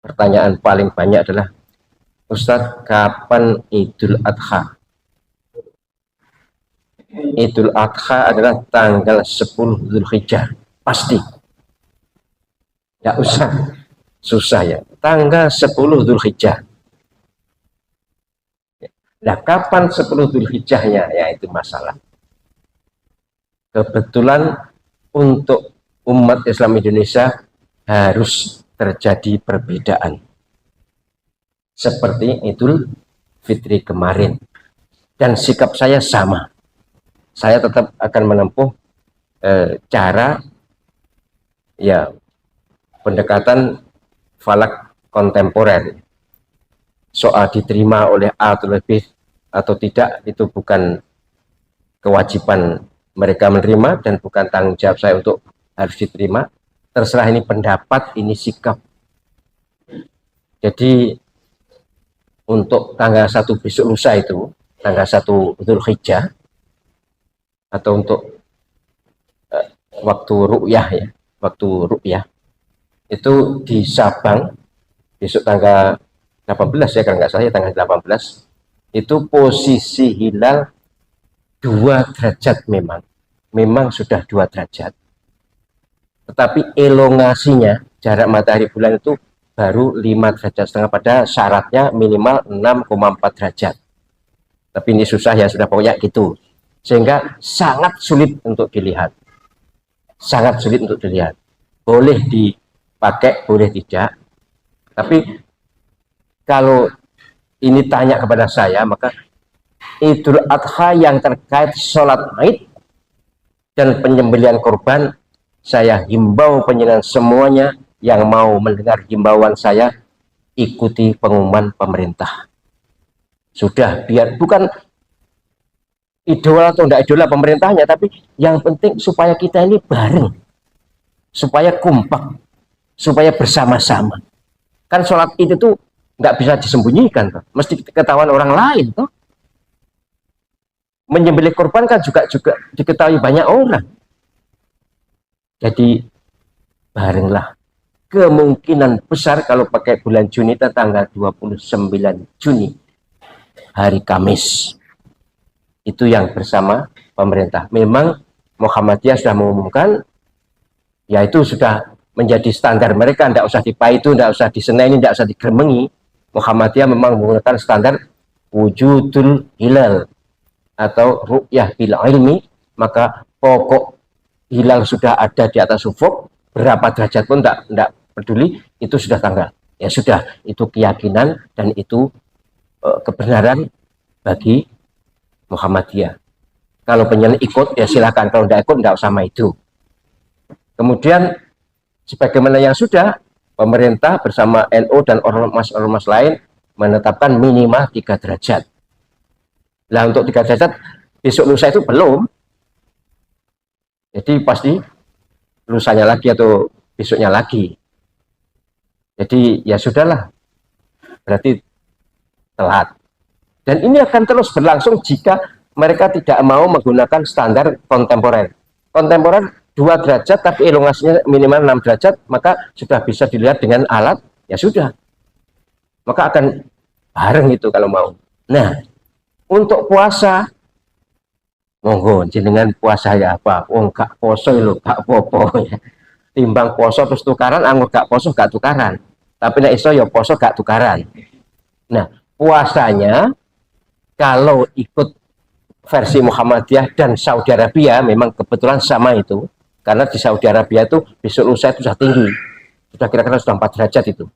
Pertanyaan paling banyak adalah, Ustadz, kapan Idul Adha? Idul Adha adalah tanggal 10 Zulhijjah. Pasti. Tidak usah susah ya. Tanggal 10 Zulhijjah. Nah, kapan 10 Zulhijjahnya? Ya, itu masalah. Kebetulan untuk umat Islam Indonesia harus terjadi perbedaan. Seperti Idul Fitri kemarin. Dan sikap saya sama. Saya tetap akan menempuh cara ya pendekatan falak kontemporer. Soal diterima oleh A atau lebih atau tidak itu bukan kewajiban mereka menerima dan bukan tanggung jawab saya untuk harus diterima. Terserah, ini pendapat, ini sikap. Jadi untuk tanggal 1 besok lusa itu, tanggal 1 Dzulhijjah, atau untuk waktu ru'yah ya, waktu ru'yah itu di Sabang besok tanggal 18 ya, kalau nggak salah ya, tanggal 18 itu posisi hilal 2 derajat, memang sudah 2 derajat, tetapi elongasinya jarak matahari bulan itu baru 5 derajat setengah, pada syaratnya minimal 6,4 derajat. Tapi ini susah ya, sudah pokoknya gitu, sehingga sangat sulit untuk dilihat, sangat sulit untuk dilihat. Boleh dipakai, boleh tidak. Tapi kalau ini tanya kepada saya, maka Idul Adha yang terkait sholat Id dan penyembelihan korban, saya himbau penjenengan semuanya yang mau mendengar himbauan saya, ikuti pengumuman pemerintah. Sudah, biar bukan idola atau tidak idola pemerintahnya, tapi yang penting supaya kita ini bareng, supaya kompak, supaya bersama-sama. Kan sholat itu nggak bisa disembunyikan, toh. Mesti ketahuan orang lain, toh. Menyembelih korban kan juga diketahui banyak orang. Jadi barenglah. Kemungkinan besar kalau pakai bulan Juni itu tanggal 29 Juni, hari Kamis. Itu yang bersama pemerintah. Memang Muhammadiyah sudah mengumumkan, ya itu sudah menjadi standar mereka, tidak usah dipaitu, tidak usah diseneni, tidak usah digeremengi. Muhammadiyah memang menggunakan standar wujudul hilal atau ru'yah bil ilmi, maka pokok hilal sudah ada di atas ufuk, berapa derajat pun tidak peduli, itu sudah tanggal. Ya sudah, itu keyakinan dan itu kebenaran bagi Muhammadiyah. Kalau penyanyi ikut ya silakan, kalau tidak ikut tidak usah sama itu. Kemudian sebagaimana yang sudah, pemerintah bersama NU dan ormas-ormas lain menetapkan minimal 3 derajat. Nah, untuk 3 derajat besok lusa itu belum. Jadi pasti lusanya lagi atau besoknya lagi. Jadi ya sudahlah, berarti telat. Dan ini akan terus berlangsung jika mereka tidak mau menggunakan standar kontemporer. Kontemporer 2 derajat tapi elongasinya minimal 6 derajat, maka sudah bisa dilihat dengan alat, ya sudah. Maka akan bareng itu kalau mau. Nah, untuk puasa, monggo jenengan puasa ya apa? Oh, gak poso lho, gak popo ya. Timbang poso terus tukaran, anggur gak poso gak tukaran. Tapi nek iso ya poso gak tukaran. Nah, puasanya kalau ikut versi Muhammadiyah dan Saudi Arabia memang kebetulan sama itu, karena di Saudi Arabia itu besok lusa itu sudah tinggi, sudah kira-kira sudah 4 derajat itu.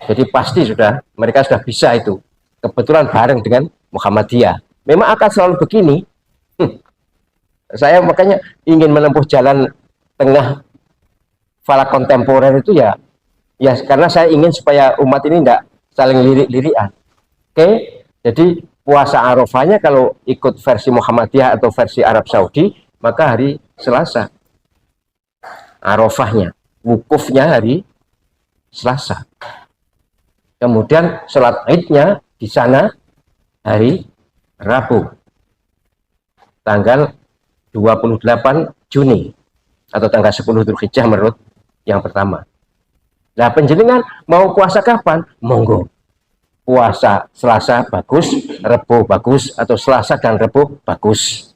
Jadi pasti sudah, mereka sudah bisa itu. Kebetulan bareng dengan Muhammadiyah. Memang akan selalu begini. Saya makanya ingin menempuh jalan tengah falak kontemporer itu ya karena saya ingin supaya umat ini tidak saling lirik-lirikan. Oke, jadi puasa Arafahnya kalau ikut versi Muhammadiyah atau versi Arab Saudi, maka hari Selasa. Arafahnya, wukufnya hari Selasa. Kemudian sholat Idnya di sana hari Rabu, tanggal 28 Juni atau tanggal 10 Dzulhijjah menurut yang pertama. Nah, penjenengan mau puasa kapan? Monggo. Puasa Selasa bagus, Rebo bagus, atau Selasa dan Rebo bagus.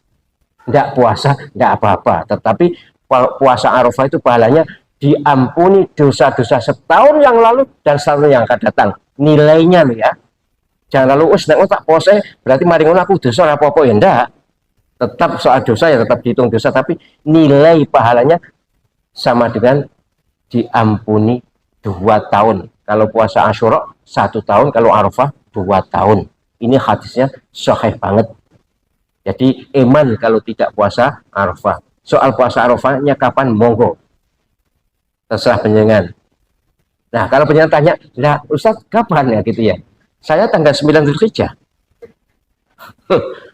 Tidak puasa, tidak apa-apa. Tetapi puasa Arafah itu pahalanya diampuni dosa-dosa setahun yang lalu dan setahun yang akan datang. Nilainya loh ya. Jangan lalu tak puasa berarti mari ngono aku dosa apa-apa ya enggak. Tetap soal dosa ya tetap dihitung dosa, tapi nilai pahalanya sama dengan diampuni 2 tahun. Kalau puasa Asyura 1 tahun, kalau Arafah 2 tahun. Ini hadisnya sahih banget. Jadi iman kalau tidak puasa Arafah. Soal puasa Arafahnya kapan? Monggo. Terserah penjenengan. Nah, kalau penjenengan tanya, "Lah, Ustaz, kapan ya gitu ya?" Saya tanggal 9 Zulhijjah.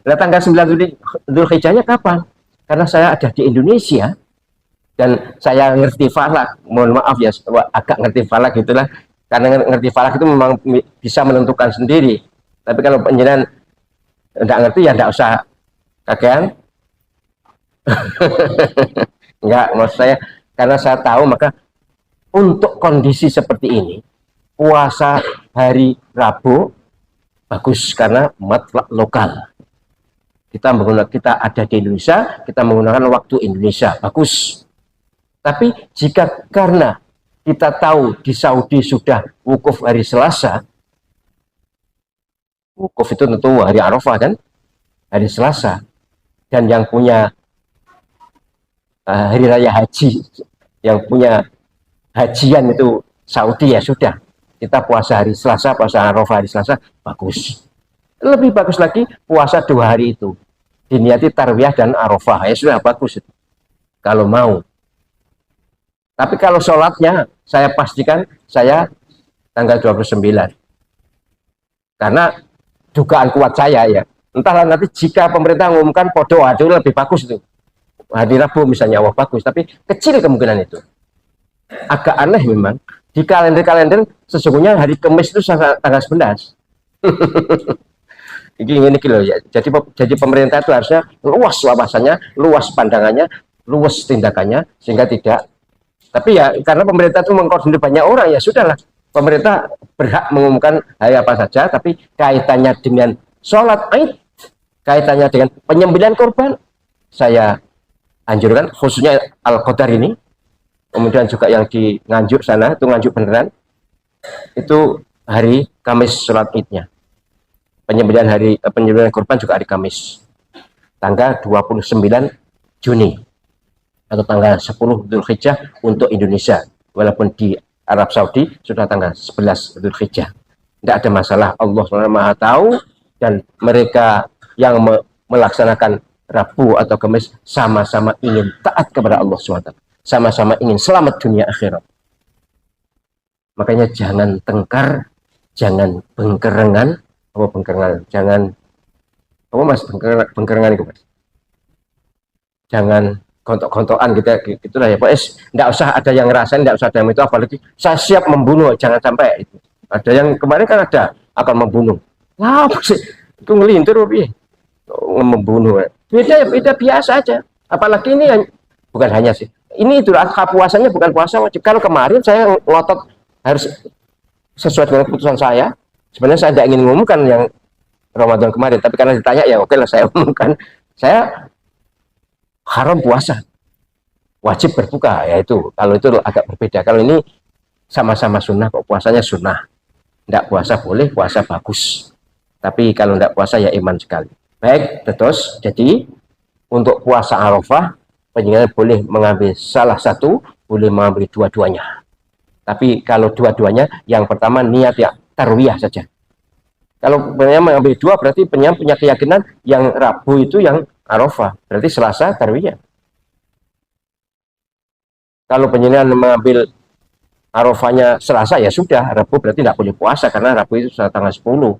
Lah tanggal 9 Zulhijjahnya kapan? Karena saya ada di Indonesia dan saya ngerti falak. Mohon maaf ya, agak ngerti falak gitulah. Karena ngerti falak itu memang bisa menentukan sendiri. Tapi kalau penjenengan enggak ngerti ya enggak usah kakean. Enggak, maksud saya karena saya tahu, maka untuk kondisi seperti ini puasa hari Rabu bagus karena mutlak lokal. Kita ada di Indonesia, kita menggunakan waktu Indonesia, bagus. Tapi jika karena kita tahu di Saudi sudah wukuf hari Selasa, wukuf itu tentu hari Arafah kan, hari Selasa, dan yang punya hari raya haji, yang punya hajian itu Saudi, ya sudah, kita puasa hari Selasa, puasa Arafah hari Selasa, bagus. Lebih bagus lagi puasa 2 hari itu, diniati tarwiyah dan Arafah, ya sudah bagus itu, kalau mau. Tapi kalau sholatnya, saya pastikan saya tanggal 29. Karena dugaan kuat saya ya, entahlah nanti jika pemerintah mengumumkan podo aduh lebih bagus itu. Hari Rabu misalnya, wah bagus, tapi kecil kemungkinan itu. Agak aneh memang, di kalender-kalender sesungguhnya hari Kamis itu tanggal 11. Ini loh ya. Jadi pemerintah itu harusnya luas wawasannya, luas pandangannya, luas tindakannya, sehingga tidak. Tapi ya karena pemerintah itu mengkoordinir banyak orang, ya sudahlah. Pemerintah berhak mengumumkan hari apa saja, tapi kaitannya dengan sholat Id, kaitannya dengan penyembelihan korban, saya anjurkan khususnya Al-Qadar ini, kemudian juga yang di Nganjuk sana, itu Nganjuk beneran, itu hari Kamis sholat Idnya. Penyembelihan korban juga hari Kamis, tanggal 29 Juni atau tanggal 10 Dzulhijjah untuk Indonesia, walaupun di Arab Saudi sudah tanggal 11 Dzulhijjah. Tidak ada masalah, Allah SWT Maha tahu, dan mereka yang melaksanakan Rabu atau Kamis sama-sama ingin taat kepada Allah SWT, sama-sama ingin selamat dunia akhirat. Makanya jangan tengkar, jangan bengkerengan, jangan apa mas, bengkerengan itu mas, jangan gontok-gontokan gitu lah ya, Pak. Enggak usah ada yang ngerasain, enggak usah ada yang itu, apalagi saya siap membunuh, jangan sampai itu. Ada yang kemarin kan ada akan membunuh. Lah apa sih? Itu ngelintir piye? Membunuh. Beda biasa aja. Apalagi ini bukan hanya sih. Ini Idul Adha puasanya bukan puasa wajib. Kalau kemarin saya ngotot harus sesuai dengan keputusan saya. Sebenarnya saya tidak ingin mengumumkan yang Ramadan kemarin, tapi karena ditanya ya oke lah saya umumkan. Saya haram puasa, wajib berbuka, yaitu kalau itu agak berbeda. Kalau ini sama-sama sunnah kok, puasanya sunnah, tidak puasa boleh, puasa bagus. Tapi kalau tidak puasa ya iman sekali. Baik, terus jadi untuk puasa Arafah penjenengan boleh mengambil salah satu, boleh mengambil dua-duanya. Tapi kalau dua-duanya, yang pertama niat ya tarwiyah saja. Kalau penjenengan mengambil dua, berarti penjenengan punya keyakinan yang Rabu itu yang Arafah, berarti Selasa tarwiyah. Kalau penjenengan mengambil Arafahnya Selasa, ya sudah, Rabu berarti tidak boleh puasa, karena Rabu itu sudah tanggal 10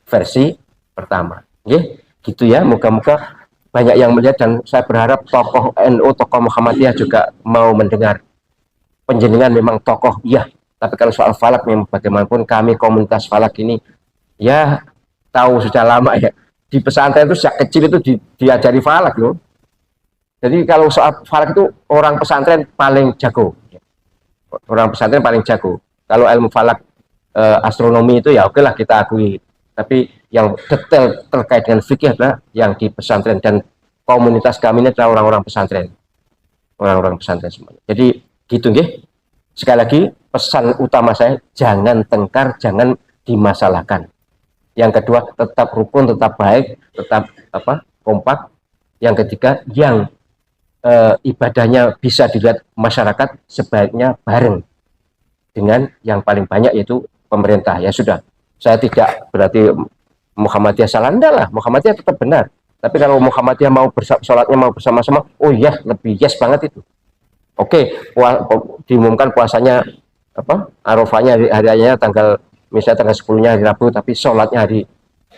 versi pertama. Oke, gitu ya, moga-moga banyak yang melihat, dan saya berharap tokoh NU, tokoh Muhammadiyah juga mau mendengar. Penjenengan memang tokoh, iya, tapi kalau soal falak memang bagaimanapun kami komunitas falak ini ya tahu sudah lama ya. Di pesantren itu sejak kecil itu diajari falak loh. Jadi kalau soal falak itu orang pesantren paling jago. orang pesantren paling jago. Kalau ilmu falak, astronomi itu ya oke lah kita akui. Tapi yang detail terkait dengan fikih adalah yang di pesantren, dan komunitas kami ini adalah orang-orang pesantren, orang-orang pesantren semuanya. Jadi gitu nggih. Sekali lagi pesan utama saya, jangan tengkar, jangan dimasalahkan. Yang kedua, tetap rukun, tetap baik, tetap kompak. Yang ketiga, yang ibadahnya bisa dilihat masyarakat, sebaiknya bareng dengan yang paling banyak, yaitu pemerintah. Ya sudah, saya tidak berarti Muhammadiyah salah, enggak lah, Muhammadiyah tetap benar. Tapi kalau Muhammadiyah mau sholatnya mau bersama-sama, oh ya, lebih yes banget itu. Oke, diumumkan puasanya Arafahnya hari-harinya misalnya tanggal 10-nya hari Rabu, tapi sholatnya hari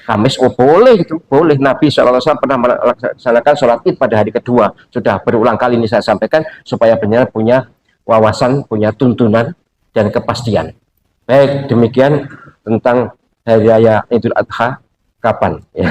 Kamis, oh boleh, itu boleh. Nabi SAW pernah melaksanakan sholat id pada hari kedua. Sudah berulang kali ini saya sampaikan supaya benar punya wawasan, punya tuntunan dan kepastian. Baik, demikian tentang hari raya Idul Adha kapan ya.